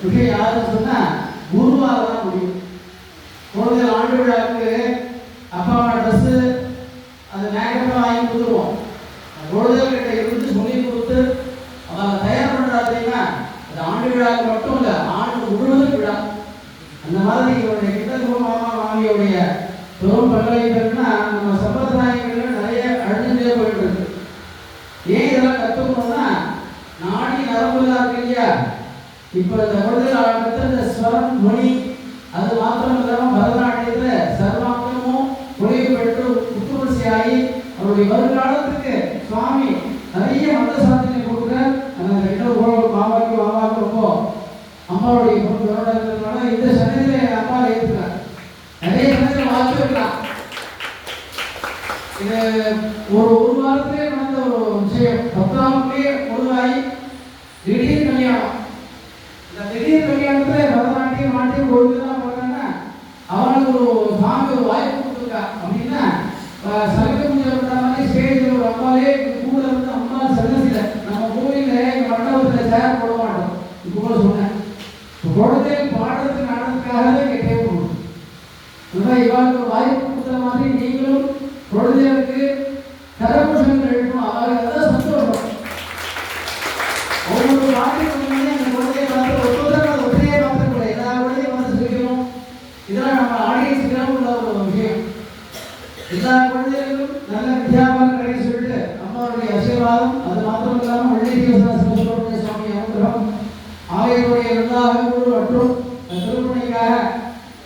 விஷயம் யாருன்னு சொன்னால் குருவாக தான் முடியும். குழந்தை ஆண்டு விழாவுக்கு அப்பா அம்மா ட்ரெஸ்ஸு அது மேக்கப்பாக வாங்கி கொடுத்துருவோம். குழந்தைகிட்ட இருந்து சொல்லி கொடுத்து அவங்க தயார் பண்ணுறாங்கன்னா அது ஆண்டு விழாவுக்கு மட்டும் இல்லை, ஆண்டு முழுவதும் விழா. அந்த மாதிரி இவருடைய கிட்ட மாமா மாமியோடைய பெரும் பங்களிப்புன்னா நம்ம சம்பிரதாயங்களில் நிறைய அழிஞ்சே போயிட்டு இருக்கு. ஏன் இதெல்லாம் கற்றுக்கணும்னா நாடி நரம்புலாம் இருக்கு இல்லையா? இப்போ இந்த குழந்தைகள் ஆட்டத்தில் இந்த ஸ்வரம் மொழி அது மாத்திரம் இல்லாமல் பரதநாட்டியத்தில் சர்வாங்கமும் மொழியை பெற்று புத்துணர்ச்சி ஆகி அவருடைய வருங்காலத்துக்கு சுவாமி நிறைய மத சாதனை கொடுக்குற அந்த இன்னொரு மாமாவுக்கு ரொம்ப அம்மாவுடைய இருக்கிறதுனால இந்த சமயத்தில் என் அப்பா ஏற்றுக்கிறார். நிறைய சமயத்தில் வாசிக்கலாம். இது ஒரு வாரத்திலே நடந்த ஒரு விஷயம். 10ஆம் பொதுவாகி திடீர் கல்யாணம். இந்த திடீர் கல்யாணத்தில் பரதநாட்டியம் நாட்டியம் கொடுத்துதான் போறாங்கன்னா அவனுக்கு ஒரு சாமி ஒரு வாய்ப்பு கொடுத்துருக்கா. அப்படின்னா சரக்கு பூஜை பண்ணுற மாதிரி ஸ்டேஜில் ஒரு அம்மாவே கூட இருந்து அம்மா சதசில நம்ம கோயிலில் மண்டபத்தில் சேர் போட மாட்டோம். இப்போ கூட சொன்னேன், குழந்தை பாடுறதுக்கு நடனத்துக்காகவே கேட்டே போகணும். இவருக்கு ஒரு வாய்ப்பு கொடுத்த மாதிரி நீங்களும் குழந்தைகளுக்கு கரபூஷங்கள் எழுப்பணும். அவருக்கு அதான் சந்தோஷம். அவங்களுக்கு வாட்டி அந்த குழந்தைய பார்த்து ஒத்தையே பார்த்துக்கூட எல்லா குழந்தையும் வந்து செய்யணும். இதெல்லாம் நம்ம ஆடியன்ஸுக்காக உள்ள ஒரு விஷயம். எல்லா குழந்தைகளுக்கும் நல்ல வித்தியாசம் கிடைக்க சொல்லிட்டு அம்மாவுடைய ஆசீர்வாதம் அது மாத்திரம் இல்லாமல் வெள்ளி சுவாமி அனுகிரகம் ஆலயத்துடைய நிர்வாகங்கள் மற்றும் திருப்பணிக்காக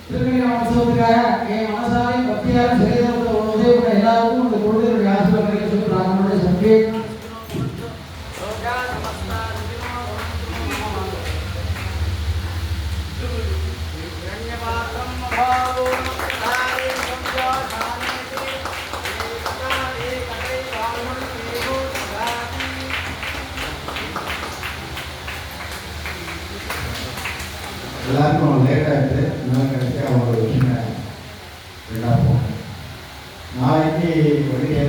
திருமணத்துக்காக என் மனசாலை பக்தியாக செய்த உதவி கூட எல்லாருக்கும் அந்த குழந்தைகளுடைய ஆசீர்வாதம் கிடைக்க சொல்லி நம்மளுடைய சக்தியை எல்லாருக்கும் லேட் ஆகிட்டு இன்னும் கிடைச்சி அவங்க ஒரு விஷயம் ரெண்டாக போகும். நாளைக்கு வெளியே